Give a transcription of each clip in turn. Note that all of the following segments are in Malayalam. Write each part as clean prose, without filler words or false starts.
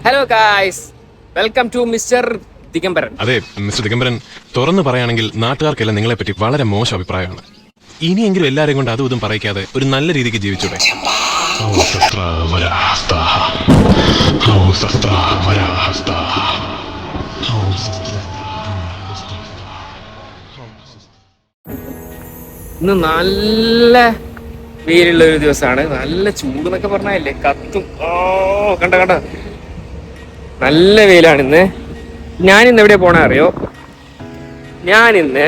Hello guys, welcome to mister Digambaran. അതെ മിസ്റ്റർ ദിഗംബരൻ, തുറന്നു പറയുകയാണെങ്കിൽ നാട്ടുകാർക്കെല്ലാം നിങ്ങളെപ്പറ്റി വളരെ മോശം അഭിപ്രായമാണ്. ഇനിയെങ്കിലും എല്ലാവരെയും കൊണ്ട് അതും ഇതും പറയിക്കാതെ ഒരു നല്ല രീതിക്ക് ജീവിച്ചൂടെ? ഇന്ന് നല്ല വെയിലുള്ള ഒരു ദിവസമാണ്. നല്ല ചൂട് എന്നൊക്കെ പറഞ്ഞല്ലേ, കത്തും. കണ്ട നല്ല വെയിലാണ് ഇന്ന്. ഞാനിന്ന് എവിടെ പോണ അറിയോ? ഞാനിന്ന്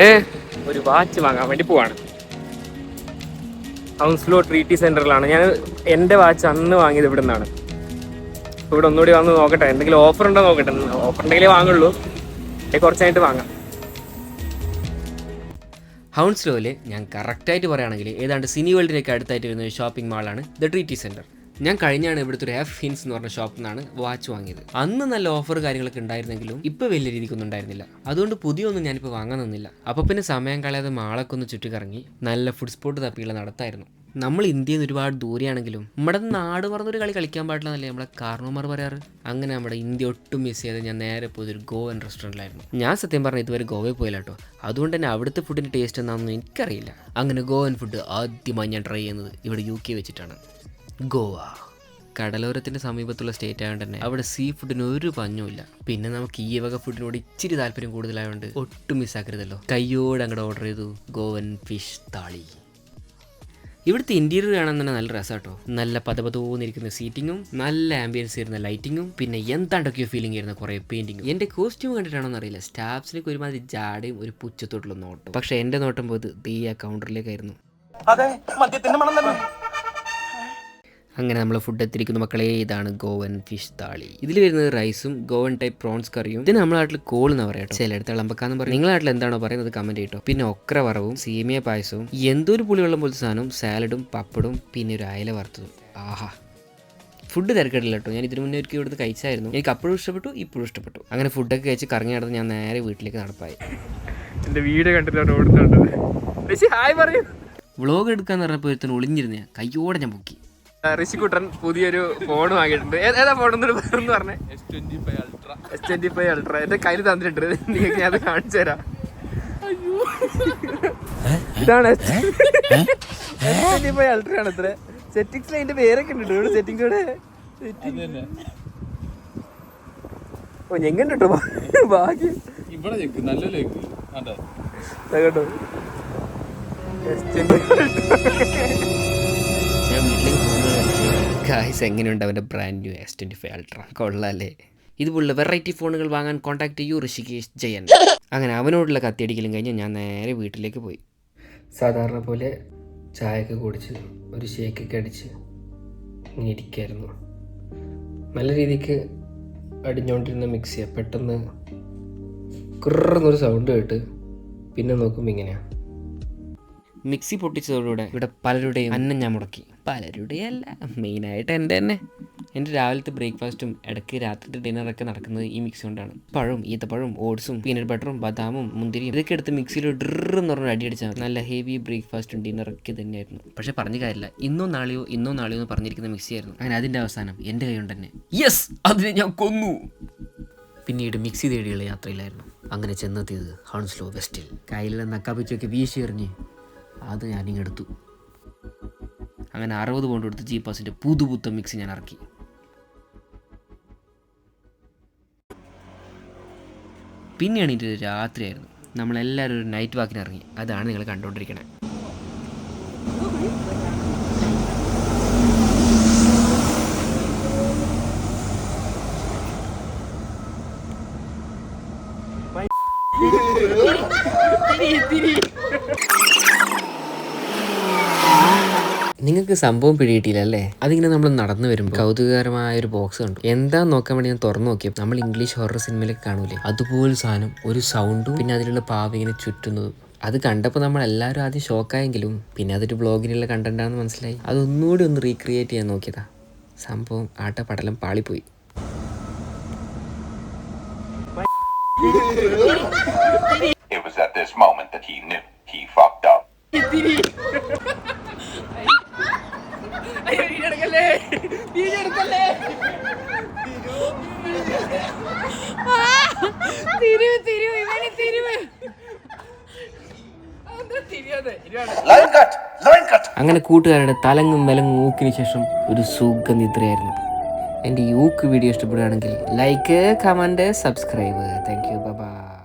ഒരു വാച്ച് വാങ്ങാൻ വേണ്ടി പോവാണ്. ഹൗൺസ്ലോ ട്രീറ്റി സെന്ററിലാണ്. ഞാൻ എൻ്റെ വാച്ച് അന്ന് വാങ്ങിയത് ഇവിടെ നിന്നാണ്. ഇവിടെ ഒന്നുകൂടി വന്ന് നോക്കട്ടെ, എന്തെങ്കിലും ഓഫർ ഉണ്ടോ നോക്കട്ടെ. ഓഫർ ഉണ്ടെങ്കിലേ വാങ്ങുള്ളൂ, കുറച്ചായിട്ട് വാങ്ങാം. ഹൗൺസ്ലോയിൽ ഞാൻ കറക്റ്റായിട്ട് പറയുകയാണെങ്കിൽ ഏതാണ്ട് സിനി വേൾഡിനൊക്കെ അടുത്തായിട്ട് വരുന്ന ഒരു ഷോപ്പിംഗ് മാളാണ് ദ ട്രീറ്റി സെൻറ്റർ. ഞാൻ കഴിഞ്ഞാണ് ഇവിടുത്തെ ഒരു എഫ് ഹിൻസ് എന്ന് പറഞ്ഞ ഷോപ്പിൽ നിന്നാണ് വാച്ച് വാങ്ങിയത്. അന്ന് നല്ല ഓഫർ കാര്യങ്ങളൊക്കെ ഉണ്ടായിരുന്നെങ്കിലും ഇപ്പോൾ വലിയ രീതിക്കൊന്നും ഉണ്ടായിരുന്നില്ല. അതുകൊണ്ട് പുതിയൊന്നും ഞാനിപ്പോൾ വാങ്ങാൻ നിന്നില്ല. അപ്പോൾ പിന്നെ സമയം കളയാതെ മാളൊക്കെ ഒന്ന് ചുറ്റിക്കറങ്ങി നല്ല ഫുഡ് സ്പോട്ട് തപ്പിയുള്ള നടത്തായിരുന്നു. നമ്മൾ ഇന്ത്യയിൽ നിന്ന് ഒരുപാട് ദൂരെയാണെങ്കിലും നമ്മുടെ നാട് പറഞ്ഞൊരു കളി കളിക്കാൻ പാടില്ല എന്നല്ലേ നമ്മളെ കാരണവന്മാർ പറയാറ്. അങ്ങനെ നമ്മുടെ ഇന്ത്യ ഒട്ടും മിസ് ചെയ്ത് ഞാൻ നേരെ പോയതൊരു ഗോവൻ റെസ്റ്റോറൻറ്റിലായിരുന്നു. ഞാൻ സത്യം പറഞ്ഞാൽ ഇതുവരെ ഗോവയിൽ പോയില്ല കേട്ടോ. അതുകൊണ്ട് തന്നെ അവിടുത്തെ ഫുഡിൻ്റെ ടേസ്റ്റ് എന്താണെന്ന് എനിക്കറിയില്ല. അങ്ങനെ ഗോവൻ ഫുഡ് ആദ്യമായി ഞാൻ ട്രൈ ചെയ്യുന്നത് ഇവിടെ UK വെച്ചിട്ടാണ്. ഗോവ കടലോരത്തിൻ്റെ സമീപത്തുള്ള സ്റ്റേറ്റ് ആയതുകൊണ്ട് തന്നെ അവിടെ സീ ഫുഡിന് ഒരു പഞ്ഞുമില്ല. പിന്നെ നമുക്ക് ഈ വക ഫുഡിനോട് ഇച്ചിരി താല്പര്യം കൂടുതലായതുകൊണ്ട് ഒട്ടും മിസ്സാക്കരുതല്ലോ. കയ്യോടെ അങ്ങോട്ട് ഓർഡർ ചെയ്തു ഗോവൻ ഫിഷ് താളി. ഇവിടുത്തെ ഇൻറ്റീരിയർ കാണാൻ തന്നെ നല്ല രസം കേട്ടോ. നല്ല പതപതോന്നിരിക്കുന്ന സീറ്റിങ്ങും നല്ല ആംബിയൻസ് ഇരുന്ന ലൈറ്റിങ്ങും പിന്നെ എന്താണ്ടൊക്കെയോ ഫീലിംഗ് ആയിരുന്ന കുറേ പെയിൻറ്റിങ്ങും. എൻ്റെ കോസ്റ്റ്യൂം കണ്ടിട്ടാണോന്ന് അറിയില്ല, സ്റ്റാഫ്സിലേക്ക് ഒരുമാതിരി ജാടയും ഒരു പുച്ഛത്തോട്ടുള്ള നോട്ടം. പക്ഷേ എൻ്റെ നോട്ടം പോയത് ആ കൗണ്ടറിലേക്കായിരുന്നു. അങ്ങനെ നമ്മൾ ഫുഡ് എത്തിയിരിക്കുന്ന മക്കളെ, ഇതാണ് ഗോവൻ ഫിഷ് താളി. ഇതിൽ വരുന്നത് റൈസും ഗോവൻ ടൈപ്പ് പ്രോൺസ് കറിയും. ഇതിന് നമ്മുടെ നാട്ടിൽ കോൾ എന്ന് പറയാം, ചിലയിടത്ത് ഇളമ്പക്കാന്ന് പറയും. നിങ്ങളുടെ നാട്ടിൽ എന്താണോ പറയുന്നത് കമന്റ് ചെയ്യട്ടോ. പിന്നെ ഒക്ര വറവും സേമിയ പായസവും എന്തോ ഒരു പുളിവെള്ളം പോലത്തെ സാധനവും സാലഡും പപ്പടും പിന്നെ ഒരു അയല വറുത്തതും. ആഹാ, ഫുഡ് തിരക്കിടില്ല കേട്ടോ. ഞാൻ ഇതിനു മുന്നേ ഒരിക്കലും ഇവിടുന്ന് കഴിച്ചായിരുന്നു. എനിക്ക് അപ്പോഴും ഇഷ്ടപ്പെട്ടു, ഇപ്പോഴും ഇഷ്ടപ്പെട്ടു. അങ്ങനെ ഫുഡൊക്കെ കഴിച്ച് കറങ്ങി നടന്ന് ഞാൻ നേരെ വീട്ടിലേക്ക് നടപ്പായി. എൻ്റെ വീഡിയോ കണ്ടിട്ട് ഹായ് പറയൂ. വ്ളോഗ് എടുക്കാന്ന് പറഞ്ഞപ്പോൾ ഒരുത്തന്നെ ഒളിഞ്ഞിരുന്ന കയ്യോടെ ഞാൻ പൊക്കി. ഋഷിക്കുട്ടൻ പുതിയൊരു ഫോൺ വാങ്ങിയിട്ടുണ്ട്. ഏതാ ഫോൺ എന്ന് പറഞ്ഞേ? S25 Ultra. എന്റെ കയ്യിൽ തന്നിട്ടുണ്ട്, നിങ്ങൾക്ക് ഞാൻ അത് കാണിച്ചു തരാം. ഇതാണ് S25 Ultra ആണ്. ഇത്ര സെറ്റിംഗ്സിൽ അതിന്റെ പേരൊക്കെ ഉണ്ട് ഇവിടെ. സെറ്റിംഗ്സോടെ എങ്ങനെ കേട്ടോ ഭാഗ്യം കേട്ടോ. ഗായ്സ്, എങ്ങനെയുണ്ട് അവൻ്റെ ബ്രാൻഡ് ന്യൂ S25 Ultra? കൊള്ളാല്ലേ? ഇതുപോലുള്ള വെറൈറ്റി ഫോണുകൾ വാങ്ങാൻ കോൺടാക്ട് ചെയ്യൂ ഋഷികേഷ് ജയൻ. അങ്ങനെ അവനോടുള്ള കത്തിയടിക്കലും കഴിഞ്ഞ് ഞാൻ നേരെ വീട്ടിലേക്ക് പോയി. സാധാരണ പോലെ ചായയൊക്കെ കുടിച്ച് ഒരു ഷേക്കൊക്കെ അടിച്ച് ഇങ്ങനെ ഇരിക്കായിരുന്നു. നല്ല രീതിക്ക് അടിഞ്ഞുകൊണ്ടിരുന്ന മിക്സിയെ പെട്ടെന്ന് കുറന്നൊരു സൗണ്ട് കേട്ട് പിന്നെ നോക്കുമ്പോൾ ഇങ്ങനെയാണ്. മിക്സി പൊട്ടിച്ചതോടുകൂടെ ഇവിടെ പലരുടെയും അന്നം ഞാൻ മുടക്കി. പലരുടെയും അല്ല, മെയിനായിട്ട് എൻ്റെ തന്നെ. എൻ്റെ രാവിലത്തെ ബ്രേക്ക്ഫാസ്റ്റും ഇടയ്ക്ക് രാത്രിത്തെ ഡിന്നറൊക്കെ നടക്കുന്നത് ഈ മിക്സി കൊണ്ടാണ്. പഴവും ഈത്തപ്പഴവും ഓട്സും പീനട്ട് ബട്ടറും ബദാമും മുന്തിരിയും ഇതൊക്കെ എടുത്ത് മിക്സിയിൽ ഡ്രെന്ന് പറഞ്ഞ അടിയടിച്ചാൽ നല്ല ഹെവി ബ്രേക്ക്ഫാസ്റ്റും ഡിന്നറൊക്കെ തന്നെയായിരുന്നു. പക്ഷേ പറഞ്ഞ കാര്യമില്ല, ഇന്നോ നാളെയോ എന്ന് പറഞ്ഞിരിക്കുന്ന മിക്സിയായിരുന്നു. അങ്ങനെ അതിൻ്റെ അവസാനം എൻ്റെ കൈ കൊണ്ട് തന്നെ യെസ്, അതിനെ ഞാൻ കൊന്നു. പിന്നീട് മിക്സി തേടിയുള്ള യാത്രയിലായിരുന്നു. അങ്ങനെ ചെന്നെത്തിയത് ഹൗൺസ്ലോ വെസ്റ്റിൽ. കയ്യിലുള്ള നക്കാപ്പിച്ചൊക്കെ വീശി എറിഞ്ഞ് അത് ഞാനിങ്ങെടുത്തു. അങ്ങനെ 60 പൗണ്ട് കൊടുത്ത് ജീപ്പാസിൻ്റെ പുതുപുത്തൻ മിക്സി ഞാൻ ഇറക്കി. പിന്നെയാണ് ഇതിൻ്റെ രാത്രിയായിരുന്നു. നമ്മളെല്ലാവരും ഒരു നൈറ്റ് വാക്കിന് ഇറങ്ങി. അതാണ് നിങ്ങൾ കണ്ടുകൊണ്ടിരിക്കണേ. നിങ്ങൾക്ക് സംഭവം പിടികിട്ടിയില്ലല്ലേ? അതിങ്ങനെ നമ്മൾ നടന്നു വരുമ്പോൾ കൗതുകകരമായ ഒരു ബോക്സ് കണ്ടു. എന്താന്ന് നോക്കാൻ വേണ്ടി ഞാൻ തുറന്നു നോക്കിയപ്പോൾ നമ്മൾ ഇംഗ്ലീഷ് ഹൊറർ സിനിമയിലൊക്കെ കാണൂലേ, അതുപോലെ സാധനം, ഒരു സൗണ്ടും പിന്നെ അതിലുള്ള പാവ ഇങ്ങനെ ചുറ്റുന്നതും. അത് കണ്ടപ്പോൾ നമ്മളെല്ലാവരും ആദ്യം ഷോക്കായെങ്കിലും പിന്നെ അതൊരു ബ്ലോഗിനുള്ള കണ്ടന്റാണെന്ന് മനസ്സിലായി. അതൊന്നുകൂടി ഒന്ന് റീക്രിയേറ്റ് ചെയ്യാൻ നോക്കിയതാ. സംഭവം ആട്ടപ്പടലം പാളിപ്പോയി. It was at this moment that he knew he fucked up. Video എടുക്കല്ലേ അങ്ങനെ കൂട്ടുകാരുടെ തലങ്ങും വിലങ്ങും ഊക്കിന് ശേഷം ഒരു സുഖനിദ്രയായിരുന്നു. എൻ്റെ ഈ ഊക്ക് വീഡിയോ ഇഷ്ടപ്പെടുകയാണെങ്കിൽ like, comment, subscribe. Thank you. By.